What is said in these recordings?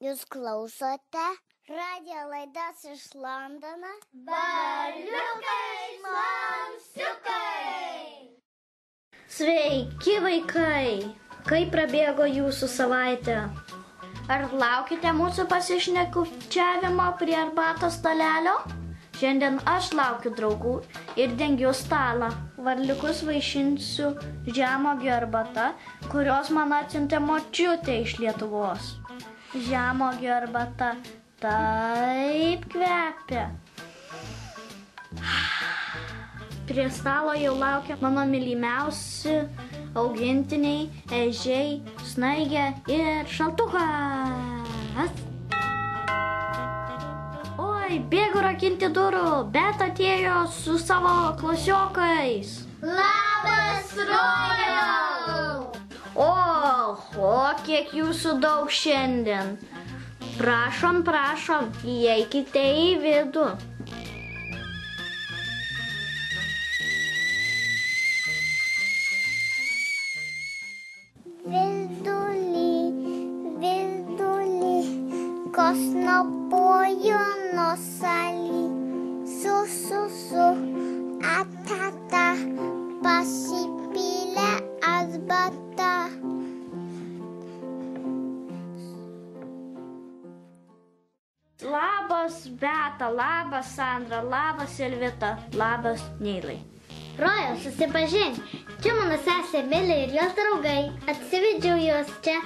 Jūs klausote radijo laidas iš Londono. Berniukai Slamsiukai! Sveiki vaikai! Kaip prabėgo jūsų savaitė? Ar laukite mūsų pasišnekučiavimo prie arbatos stalelio? Šiandien aš laukiu draugų ir dengiu stalą. Varliukus vaišinsiu žemuogių arbata, kurios man atsiuntė močiutė iš Lietuvos. Žemuogių arbata taip kvepia. Prie stalo jau laukia mano mylimiausi augintiniai, ežiai, snaigė ir šaltukas. Oi, bėgu rakinti durų, bet atėjo su savo klasiokais. Labas, Rojau! Oho, kiek jūsų daug šiandien. Prašom, įeikite į vidų. Kosnopojo nuosalį, su, atata, pasipylė arbata. Labas Beta, labas Sandra, labas Elvita, labas Neilai. Roja, susipažink, čia mano sesė Emilė ir jos draugai. Atsivedžiau juos čia,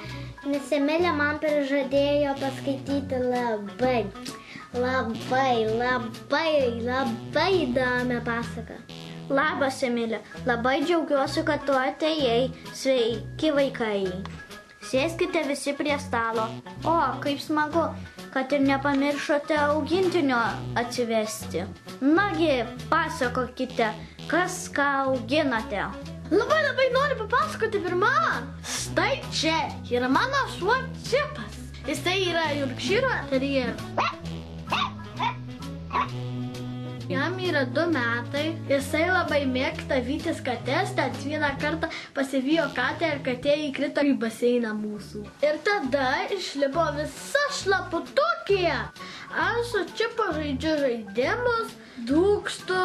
nes Emilė man prižadėjo paskaityti labai įdomią pasaką. Labas Emilė, labai džiaugiuosi, kad tu atėjai. Sveiki vaikai. Sėskite visi prie stalo. O, kaip smagu, kad ir nepamiršote augintinio atsivesti. Nagi, pasakokite, kas ką auginate. Labai noriu papasakoti pirmą. Štai čia yra mano šuo Čipas. Jisai yra Yorkšyro terjeras. Jam yra 2 metai. Jisai labai mėgsta vytis kates, tad vieną kartą pasivijo katę ir katė įkrito į baseiną mūsų. Ir tada išlipo visa šlaputukė. Aš su Čipu žaidžiu žaidimus, dūkstu.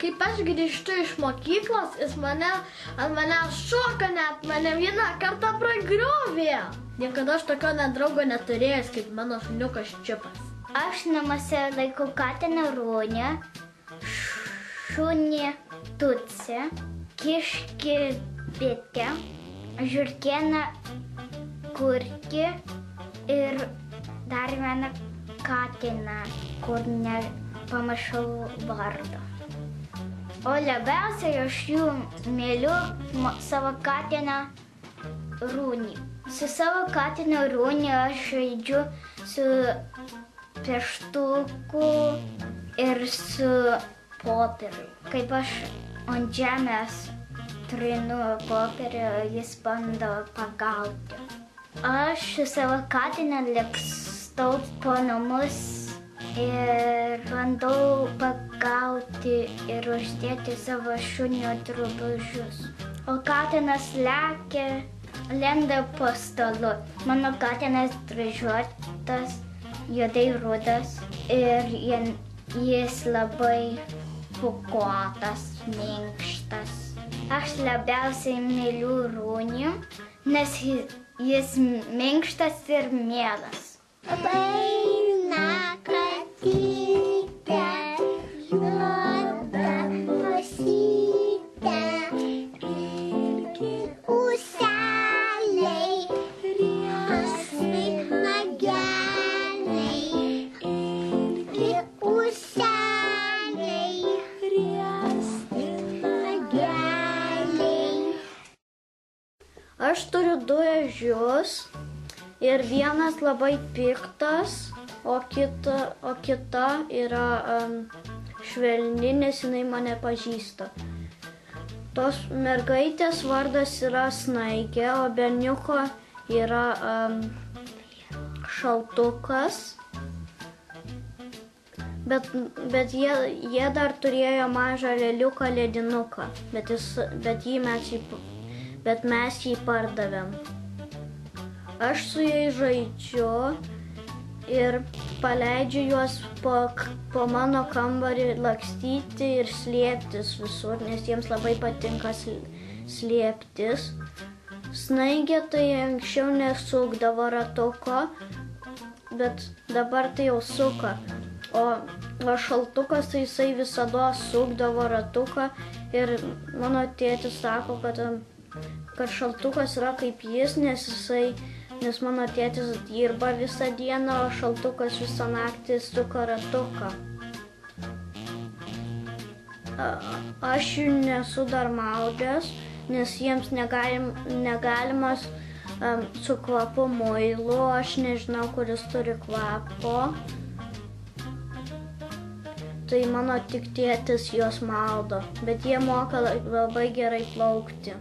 Kaip aš grįžtu iš mokyklos, jis ant mane šoka, net mane vieną kartą pragriovė. Niekada aš tokio nedraugo neturėjęs kaip mano šuniukas Čipas. Aš namuose laikau katiną Runę, šunį Tutsį, kiškį Bitę, žiurkėną Kurkį ir dar vieną katiną, kur nepamiršau vardo. O labiausiai aš jų myliu savo katiną Runį. Su savo katinu Runį aš žaidžiu su pieštuku ir su popieriu. Kaip aš ant žemės trinu popieriu, jis bando pagauti. Aš su savo katinu lakstau po namus ir bandau pagauti ir uždėti savo šunio drabužius. O katinas lekia, lenda po stalu. Mano katinas dryžuotas, juodai rudas ir jis labai pūkuotas, minkštas. Aš labiausiai myliu Runį, nes jis minkštas ir mielas. Ateina katytė, juoda nosytė, ilgi ūseliai, riesvi nageliai, ilgi ūseliai, riesvi nageliai. Aš turiu 2 ežius ir vienas labai piktas, o kita yra švelni, nes jinai mane pažįsta. Tos mergaitės vardas yra Snaigė, o berniuko yra Šaltukas. Bet jie dar turėjo mažą lėliuką ledinuką, bet mes jį pardavėm. Aš su jais žaidžiu ir paleidžiu juos po mano kambarį lakstyti ir slėptis visur, nes jiems labai patinka slėptis. Snaigė tai anksčiau nesukdavo ratuko, bet dabar tai jau suka. O šaltukas tai jisai visada sukdavo ratuką ir mano tėtis sako, kad šaltukas yra kaip jis, nes mano tėtis dirba visą dieną, o šaltukas visą naktį suka ratuką. Aš jų nesu dar maudęs, nes jiems negalimas su kvapu muilu, aš nežinau, kuris turi kvapo. Tai mano tik tėtis juos maudo, bet jie moka labai gerai plaukti.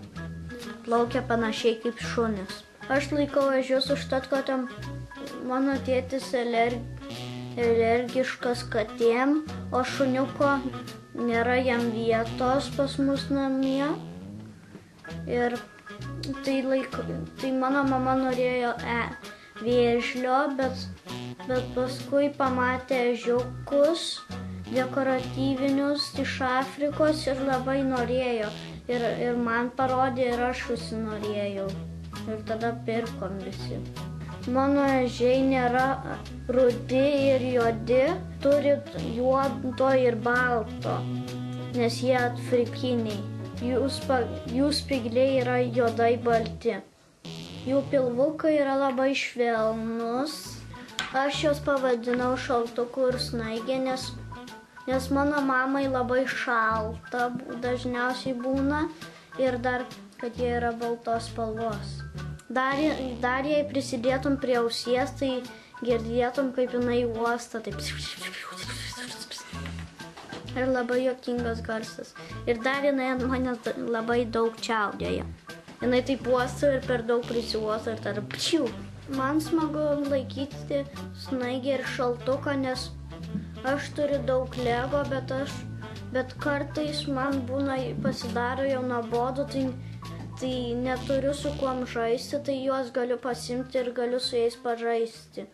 Plaukia panašiai kaip šunys. Aš laikau ežius užtat, kad mano tėtis alergiškas katėm, o šuniuko nėra jam vietos pas mus namie. Ir tai mano mama norėjo vėžlio, bet paskui pamatė ežiukus dekoratyvinius iš Afrikos ir labai norėjo. Ir man parodė ir aš užsinorėjau. Ir tada pirkom visi. Mano ežiai nėra rudi ir juodi, turi juodo ir balto, nes jie afrikiniai. Jų spygliai yra juodai balti. Jų pilvukai yra labai švelnus. Aš juos pavadinau Šaltuku ir Snaigė, nes mano mamai labai šalta dažniausiai būna ir dar, kad jie yra baltos spalvos. Dar jei prisidėtum prie ausies, tai girdėtum, kaip jinai uosta, taip. Ir labai juokingas garsas. Ir dar jinai ant manęs labai daug čiaudėja. Jinai taip uosto ir per daug prisiuosto ir tada pčiu. Man smagu laikyti Snaigę ir Šaltuką, nes aš turiu daug lego, bet kartais man pasidaro jau nuobodu, tai neturiu su kuom žaisti, tai juos galiu pasimti ir galiu su jais pažaisti.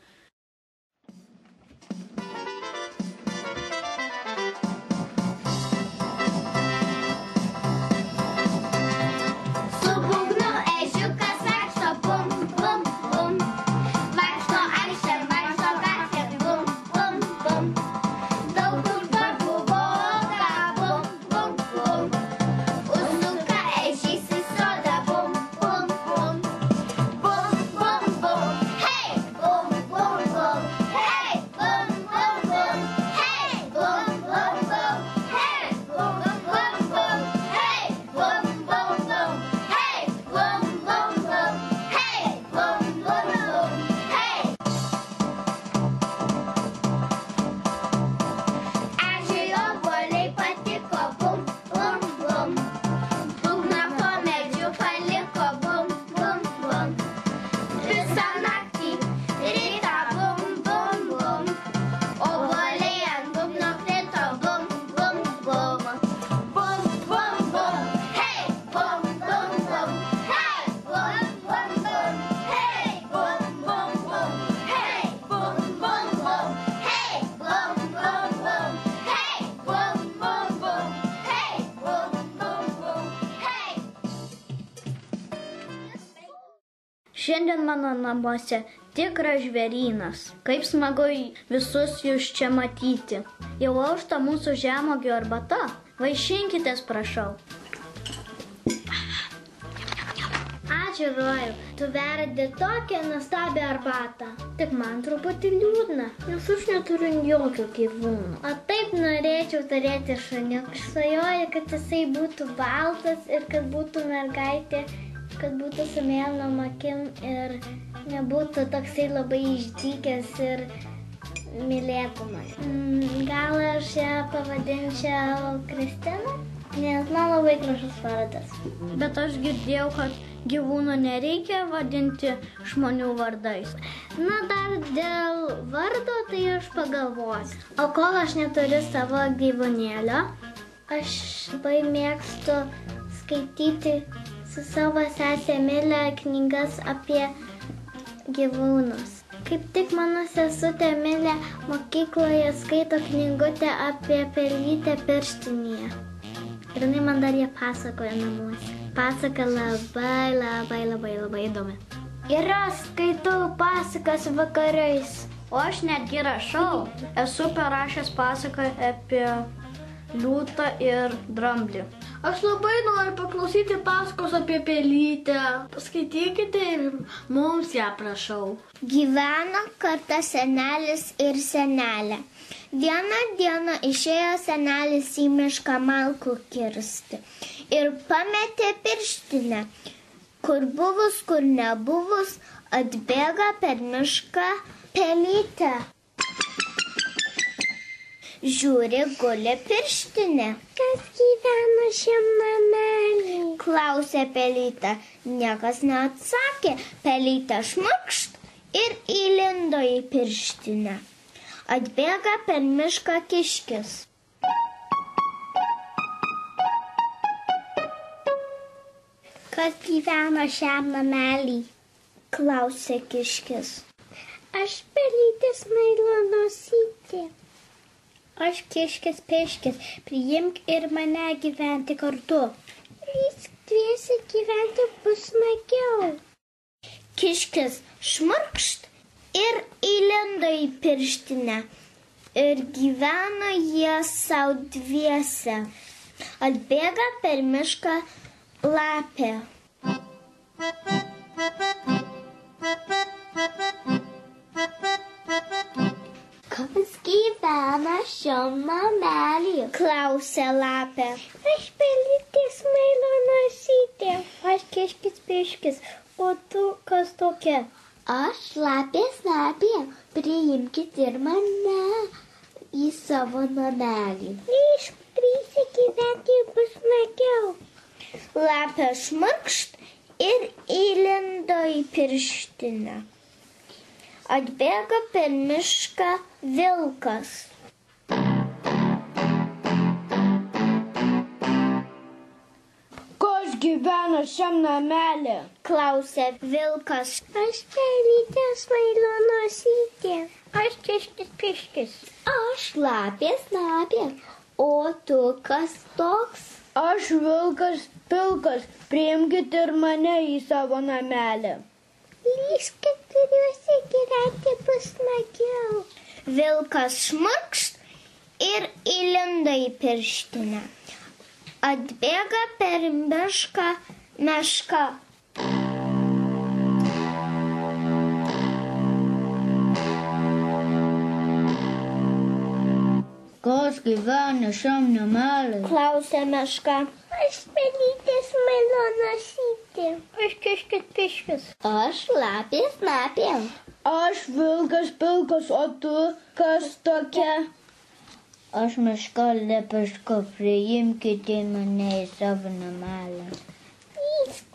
Šiandien mano namuose tikras žvėrynas. Kaip smagu visus jūs čia matyti. Jau aušta mūsų žemuogių arbata. Vaišinkitės, prašau. Ačiū, Rojau. Tu verdi tokią nuostabią arbatą. Tik man truputį liūdna, nes aš neturiu jokio gyvūno. O taip norėčiau turėti šuniuką. Svajoju, kad jisai būtų baltas ir kad būtų mergaitė, kad būtų su mėlynom akim ir nebūtų toksai labai išdykęs ir mylėtų mane. Gal aš ją pavadinčiau Kristina, nes man labai gražus vardas. Bet aš girdėjau, kad gyvūnų nereikia vadinti žmonių vardais. Na, dar dėl vardo tai aš pagalvosiu. O kol aš neturiu savo gyvūnėlio, aš labai mėgstu skaityti su savo sesė Emilė knygas apie gyvūnus. Kaip tik mano sesutė Emilė mokykloje skaito knygutę apie pelytę pirštinėje. Ir jinai man dar ją pasakoja namuose. Pasaka labai įdomi. Ir aš skaitau pasakas vakarais. O aš netgi rašau. Esu parašęs pasaką apie liūtą ir dramblį. Aš labai noriu paklausyti pasakos apie pelytę. Paskaitykite ir mums ją prašau. Gyveno kartą senelis ir senelė. Vieną dieną išėjo senelis į mišką malkų kirsti ir pametė pirštinę. Kur buvus, kur nebuvus, atbėga per mišką pelytė. Žiūri, guli pirštinė. Kas gyvena šiam namelį? Klausė pelytė. Niekas neatsakė. Pelytė šmukšt ir įlindo į pirštinę. Atbėga per mišką kiškis. Kas gyvena šiam namelį? Klausė kiškis. Aš pelytės Smailo nosytė. Aš kiškis piškis, priimk ir mane gyventi kartu. Lysk dviesi gyventi bus smagiau. Kiškis šmurkšt ir įlindo į pirštinę. Ir gyveno jie sau dviese. Atbėga per mišką lapė. Kas gyvena šiam namelį? Klausė lapė. Aš pelytės Smailo nosytė. Aš kiškis piškis, o tu kas tokia? Aš lapė, priimkit ir mane į savo namelį. Išdrįsi gyventi bus smagiau. Lapė šmurkšt ir įlindo į pirštinę. Atbėga per mišką vilkas. Kas gyvena šiam namelį? Klausė vilkas. Aš pelytės Smailo nosytė. Aš kiškis piškis. Aš lapė, o tu kas toks? Aš vilkas pilkas, priimkit ir mane į savo namelį. Lyskit turiuosi gyventi bus smagiau. Vilkas šmurkšt ir įlindo į pirštinę. Atbėga per mišką meška. Kas gyvena šiam namelį? Klausė meška. Aš pelytės Smailo nosytė. Aš kiškis piškis. Aš lapė. Aš vilkas pilkas, o tu kas tokia? Aš meška lepiška, priimkite mane į savo namelį.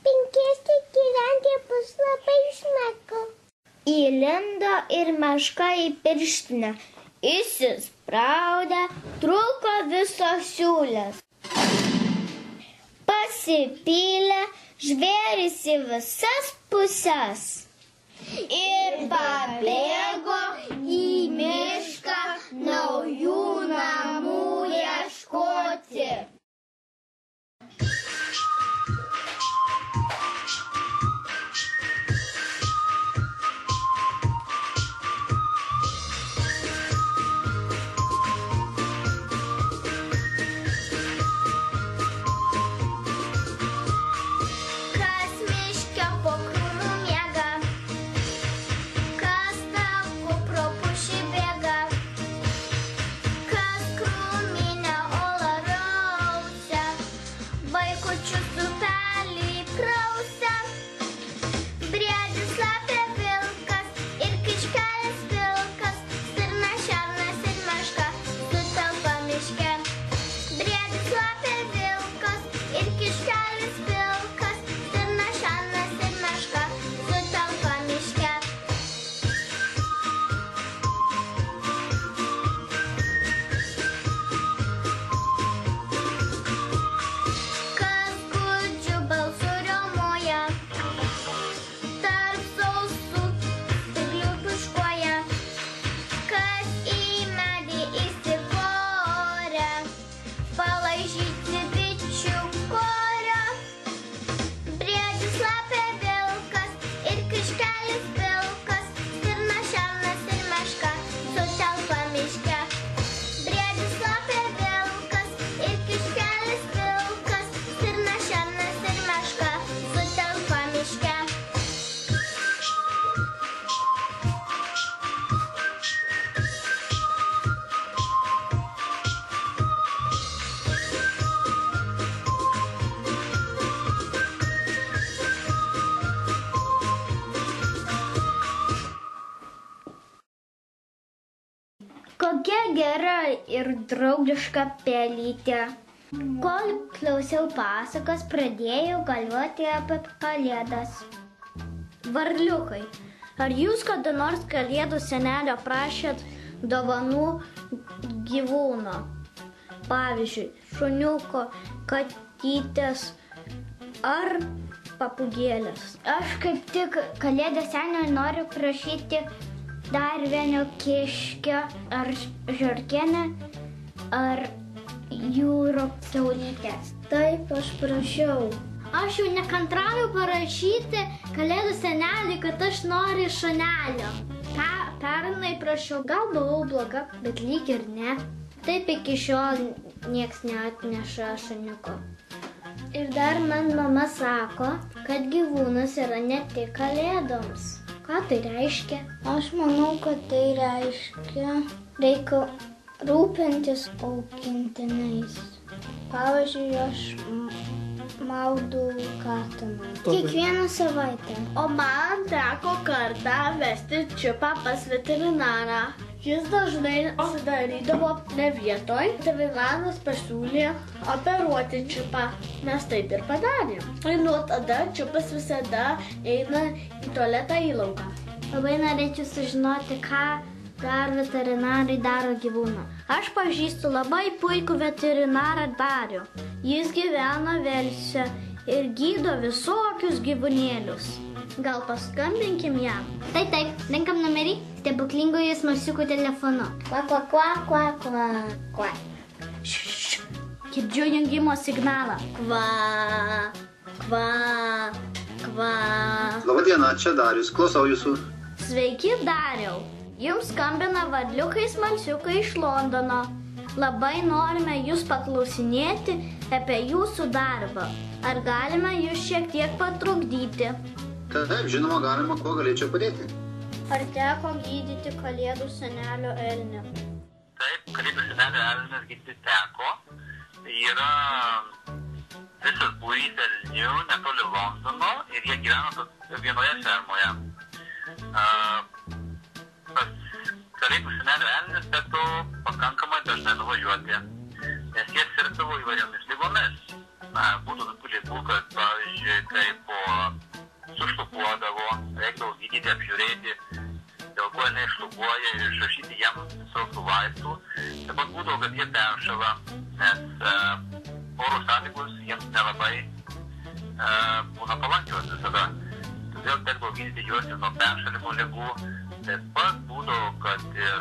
Pinkėsti gyventi bus labai smagu. Įlindo ir meška į pirštinę. Įsispraudė, trūko visos siūlės. Pasipylė žvėris į visas puses. Ir pabėgo į mišką naujų namų ieškoti. Kas miške po krūmų miega, kas tą Kokia gera ir draugiška pelytė. Kol klausiau pasakos, pradėjau galvoti apie kalėdas. Varliukai, ar jūs kada nors kalėdų senelio prašėt dovanų gyvūno? Pavyzdžiui, šuniuko, katytės ar papūgėlės? Aš kaip tik kalėdų senio noriu prašyti dar vieno kiškio ar žiurkėnę ar jūro kiaulytės. Taip, aš prašiau. Aš jau nekantrauju parašyti kalėdų seneliui, kad aš noriu šunelio. Pernai prašiau, gal buvau bloga, bet lyg ir ne. Taip iki šiol nieks neatneša šuniuko. Ir dar man mama sako, kad gyvūnas yra ne tik kalėdoms. Ką tai reiškia? Aš manau, kad tai reiškia, reikia rūpintis augintinais. Pavyzdžiui, aš maudau katiną. Kiekvieną savaitę. O man teko kartą vesti čiupą pas veterinarą. Jis dažnai sudarydavo ne vietoj. Veterinaras pasiūlė operuoti čiupą. Mes taip ir padarėm. Ir nuo tada čiupas visada eina į tualetą į lauką. Labai norėčiau sužinoti, ką dar veterinarai daro gyvūną. Aš pažįstu labai puikų veterinarą Darių. Jis gyvena Velse ir gydo visokius gyvūnėlius. Gal paskambinkim jam? Taip, renkam numerį stebuklingųjų smalsiukų telefonu. Kva. Girdžiu jungimo signalą. Kva. Labadiena, čia Darius, klausau jūsų. Sveiki, Dariau. Jums skambina varliukai smalsiukai iš Londono. Labai norime jūs paklausinėti apie jūsų darbą. Ar galime jūs šiek tiek patrukdyti? Taip, žinoma, galima, kuo galėčiau padėti. Ar teko gydyti kalėdų senelio elnį? Taip, kalėdų senelio elnius gydyti teko. Yra visas būrys elnių netoli Londono ir jie gyvena vienoje fermoje. Pas kalėdų senelio elnius teko pakankamai dažnai nuvažiuoti, nes jie sirgdavo įvairiomis lygomis. Būtų tokių ligų, kad, pavyzdžiui, kaip sušlubuodavo, reikdavo gydyti, apžiūrėti, dėl ko jinai šlubuoja ir išrašyti jam visokių vaistų. Taip pat būdavo, kad jie peršala, nes oro sąlygos jiems nelabai būna palankios visada. Todėl tekdavo gydyti juos ir nuo peršalimo ligų. Taip pat būdavo, kad ir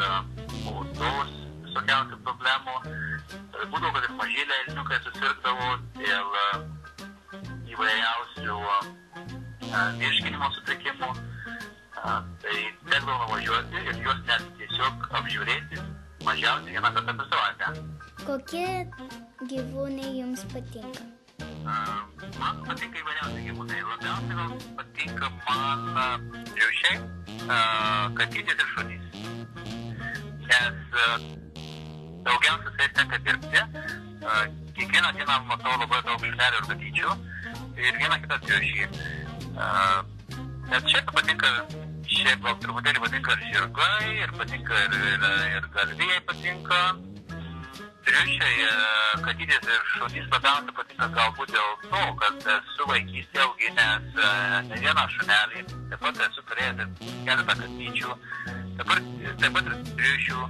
odos visokiausių problemų. Būdavo, kad ir mažėlė elniukai susirgdavo dėl įvairiausių virškinimo sutrikimų. Tai tekdavo nuvažiuoti ir juos net tiesiog apžiūrėti mažiausiai vieną kartą per savaitę. Kokie gyvūnai jums patinka? Man patinka įvairiausi gyvūnai. Labiausiai gal patinka man triušiai, katytės ir šunys. Nes daugiausiai su jais tenka dirbti. Kiekvieną dieną matau labai daug šunelių ir katyčių ir vieną kitą triušį. Nes šiaip patinka, gal truputėlį patinka ir žirgai, ir patinka ir galvijai patinka. Triušiai, katytės ir šunys labiausiai patinka galbūt dėl to, kad esu vaikystėje auginęs ne vieną šunelį, taip pat esu turėjęs keletą katyčių, taip pat ir triušių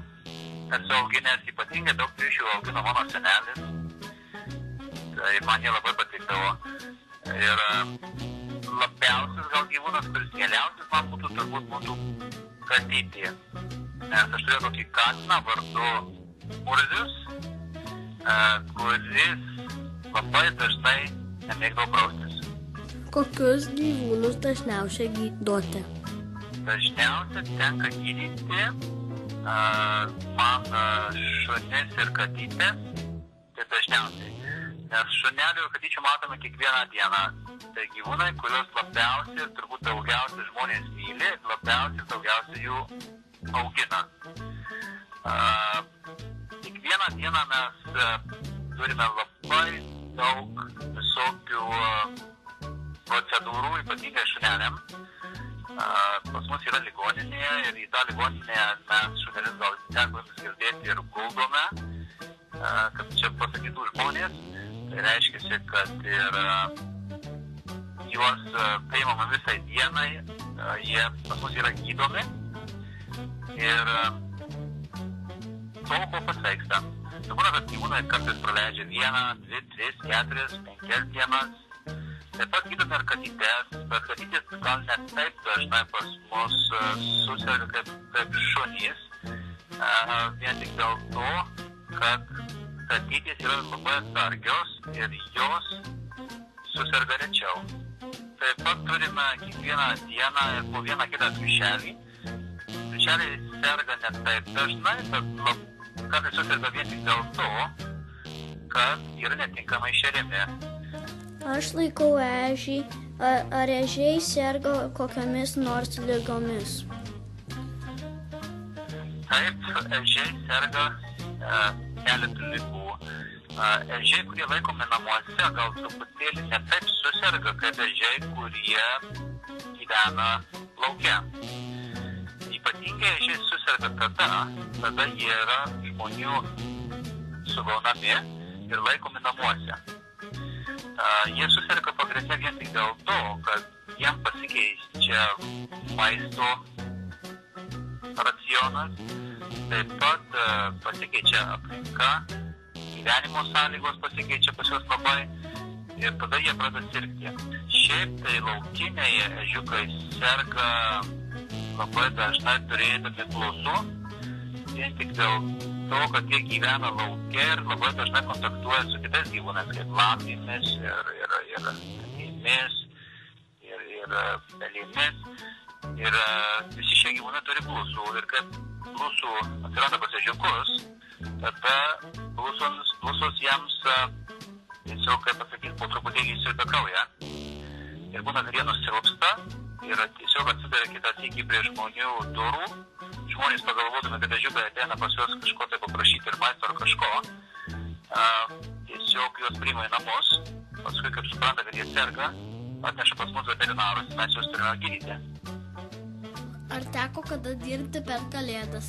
esu auginęs, ypatingai daug triušių augino mano senelis, tai man jie labai patikdavo. Ir labiausias gal gyvūnas, kuris mieliausias man būtų, turbūt būtų katytė, nes aš turėjau tokį katiną vardu Murzius, kuris labai dažnai nemėgdavo praustis. Kokius gyvūnus dažniausiai gydote? Dažniausiai tenka gydyti man šunis ir katytės, tai dažniausiai. Nes šunelių ir katyčių matome kiekvieną dieną. Tai gyvūnai, kuriuos labiausiai ir turbūt daugiausiai žmonės myli, daugiausiai jų augina. Kiekvieną dieną mes turime labai daug visokių procedūrų, ypatingai šuneliam. Pas mus yra ligoninėje ir į tą ligoninėje mes šunelis gal teko jums girdėti ir guldome, kad čia pasakytų žmonės. Tai reiškia, kad ir juos paimama visai dienai, jie pas mus yra gydomi ir tol, kol pasveiksta. Būna, kad gyvūnai kartais praleidžia 1, 2, 3, 4, 5 dienas. Taip pat gydomi ir katytės, bet katytės gal net taip dažnai pas mus suserga kaip šunys, vien tik dėl to, kad katytės yra labai atsargios ir jos suserga rečiau. Taip pat turime kiekvieną dieną ir po vieną kitą triušelį. Triušeliai serga net taip dažnai, bet kartais suserga vien tik dėl to, kad yra netinkamai šeriami. Aš laikau ežį. Ar ežiai serga kokiamis nors ligomis? Taip, ežiai serga keletų ligų. Ežiai, kurie laikomi namuose, gal truputėlį ne taip suserga, kaip ežiai, kurie gyvena lauke. Ypatingai ežiai suserga tada jie yra žmonių sugaunami ir laikomi namuose. Jie suserga pagrinde vien tik dėl to, kad jiem pasikeičia maisto racionas, taip pat pasikeičia aplinka, gyvenimo sąlygos pasikeičia pas juos labai ir tada jie pradeda sirgti. Šiaip tai laukiniai ežiukai serga labai dažnai turėdami klausų, vien tik dėl to, kad jie gyvena lauke ir labai dažnai kontaktuoja su kitais gyvūnais, kaip lapėmis ir katėmis ir pelėmis. Ir visi šie gyvūnai turi blusų. Ir kad blusų atsiranda pas ežiukus, tada blusos jiems tiesiog, kaip pasakyti, po truputėlį įsiurbia kraują. Ir būna, kad jie nusilpsta ir tiesiog atsidaria kitą sykį prie žmonių durų. Žmonės pagalvodami, kad ežiukai ateina pas juos kažko tai paprašyti ir maisto ar kažko, tiesiog juos priima į namus, paskui, kaip supranta, kad jie serga, atneša pas mus veterinarus, mes juos turime gydyti. Ar teko kada dirbti per Kalėdas?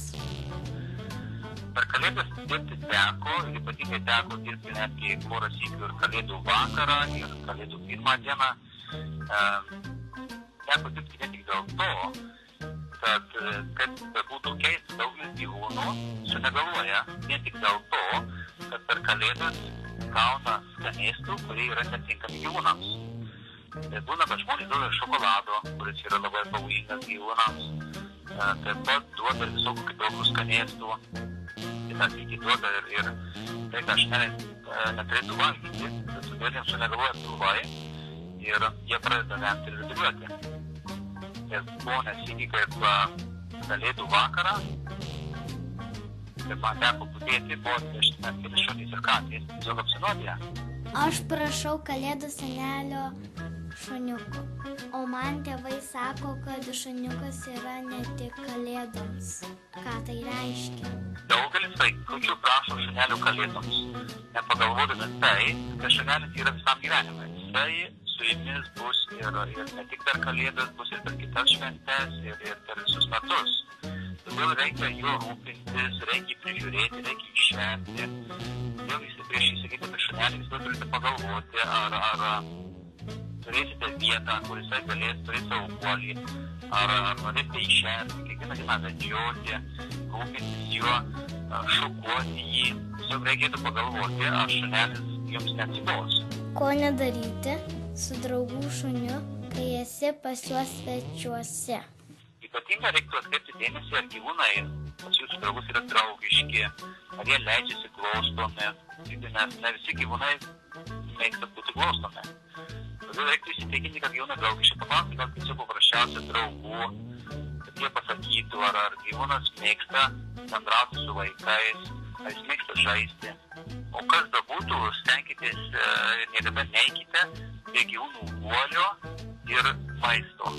Per Kalėdas dirbti teko, ir ypatingai teko dirbti netgi porą sykių ir Kalėdų vakarą, ir Kalėdų pirmą dieną. Teko dirbti ne tik dėl to, kad būtų keista, daugelis gyvūnų sunegaluoja vien tik dėl to, kad per Kalėdas gauna skanėstų, kurie yra netinkami gyvūnams. Tai būna, kad žmonės duoda šokolado, kuris yra labai pavojingas gyvūnams. Taip pat duoda visokių kitokių skanėstų. Kitą sykį duoda ir tai, ką žmonės neturėtų valgyti, bet todėl jiems sunegaluoja pilvai ir jie pradeda vemti ir viduriuoti. Ir buvo nesykį kaip Kalėdų vakarą, kaip man teko budėti, buvo atvežti net keli šunys ir katės, tiesiog apsinuodė. Aš prašau Kalėdų senelio šuniuko, o man tėvai sako, kad šuniukas yra ne tik Kalėdoms. Ką tai reiškia? Daugelis vaikučių prašo šunelių Kalėdoms, nepagalvodami tai, kad šunelis yra visam gyvenimui. Tai su jumis bus ir ne tik per Kalėdas, bus ir per kitas šventes ir per visus metus. Todėl reikia juo rūpintis, reikia prižiūrėti, reikia išvengti. Todėl visi prieš įsigyti apie šunelį vis turite pagalvoti, ar turėsite vietą, kur jisai galės turėti savo guolį, ar norėsite išvengti, kiekvieną dieną vedžioti, rūpintis juo, šukuoti jį. Tiesiog reikėtų pagalvoti, ar šunelis jums neatsibos. Ko nedaryti su draugų šuniu, kai esi pas juos svečiuose? Ypatingai reiktų atkreipti dėmesį, ar gyvūnai pas jūsų draugus yra draugiški, ar jie leidžiasi glostomi, nes ne visi gyvūnai mėgsta būti glostomi. Todėl reiktų įsitikinti, kad gyvūnai draugiški. Paklausti gal tiesiog paprasčiausia draugų, kad jie pasakytų, ar gyvūnas mėgsta bendrauti su vaikais, ar jis mėgsta žaisti. O kas bebūtų, stenkitės niekada neikite prie gyvūnų guolio ir maisto.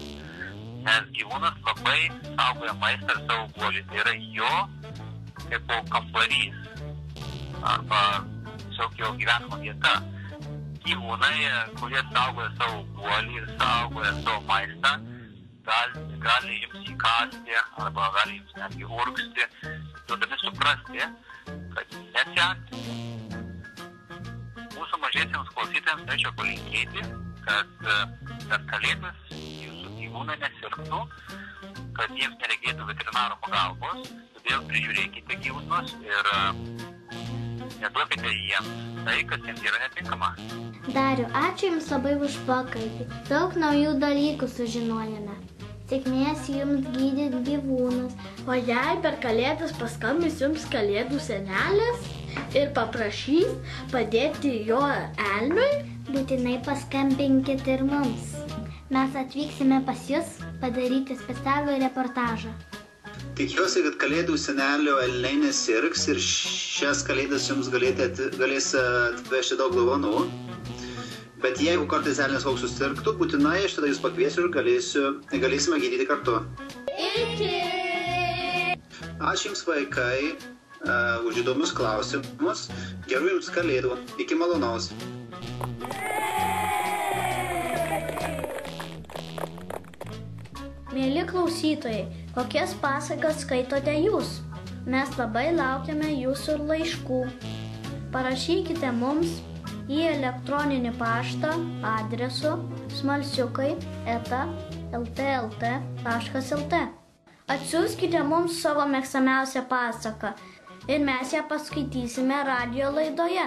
Nes gyvūnas labai saugoja maistą ir savo guolį. Tai yra jo kaip kambarys arba tiesiog jo gyvenimo vieta. Gyvūnai, kurie saugoja savo guolį ir saugoja savo maistą, gali jums įkąsti arba gali jums netgi urgzti, duodami suprasti, kad nesiartinti. Mūsų mažiesiems klausytojams norėčiau palinkėti, kad per Kalėdas jūsų gyvūnai nesirgtų, kad jiems nereikėtų veterinaro pagalbos, todėl prižiūrėkite gyvūnus ir neduokite jiems tai, kas jiems yra netinkama. Dariau, ačiū Jums labai už pokalbį. Daug naujų dalykų sužinojame. Sėkmės Jums gydyti gyvūnus. O jei per Kalėdas paskambins Jums Kalėdų senelis ir paprašys padėti jo elniui, Būtinai paskambinkit ir mums. Mes atvyksime pas Jus padaryti specialų reportažą. Tikiuosi, kad Kalėdų senelio elniai nesirgs ir šias Kalėdas jums galės atvežti daug dovanų. Bet jeigu kartais elnias koks susirgtų, būtinai aš tada jūs pakviesiu ir galėsime gydyti kartu. Iki! Ačiū Jums, vaikai, už įdomius klausimus. Gerų Jums Kalėdų. Iki malonaus. Mėly klausytojai, kokias pasakas skaitote jūs? Mes labai laukiame jūsų laiškų. Parašykite mums į elektroninį paštą adresu smalsiukai@ltlt.lt. Atsiųskite mums savo mėgstamiausią pasaką ir mes ją paskaitysime radijo laidoje.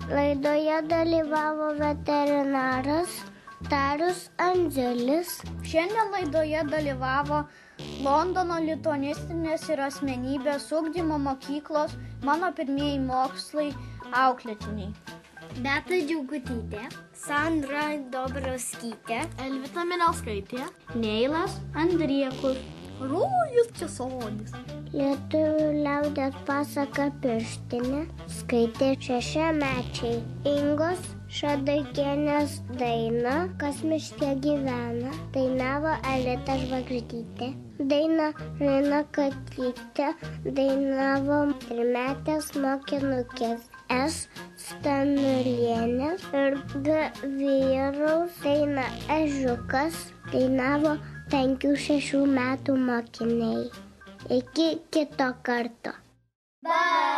Laidoje dalyvavo veterinaras Darius Andzelis. Šiandien laidoje dalyvavo Londono lituanistinės ir asmenybės ugdymo mokyklos Mano pirmieji mokslai auklėtiniai. Beata Džiaugutytė, Sandra Dobrauskytė, Elvita Minelskaitė, Neilas Andriekus, Rūjus Česonis. Lietuvių liaudies pasaka Pirštinė skaitė 6-mečiai. Ingos Šadaikienės daina Kas miške gyvena dainavo Alita Žvaigždytė. Daina Raina Katytė dainavo 3-metės mokinukės S. Stanulienės ir G. Vyraus daina Ežiukas dainavo 5-6 metų mokiniai. Iki kito karto. Bye!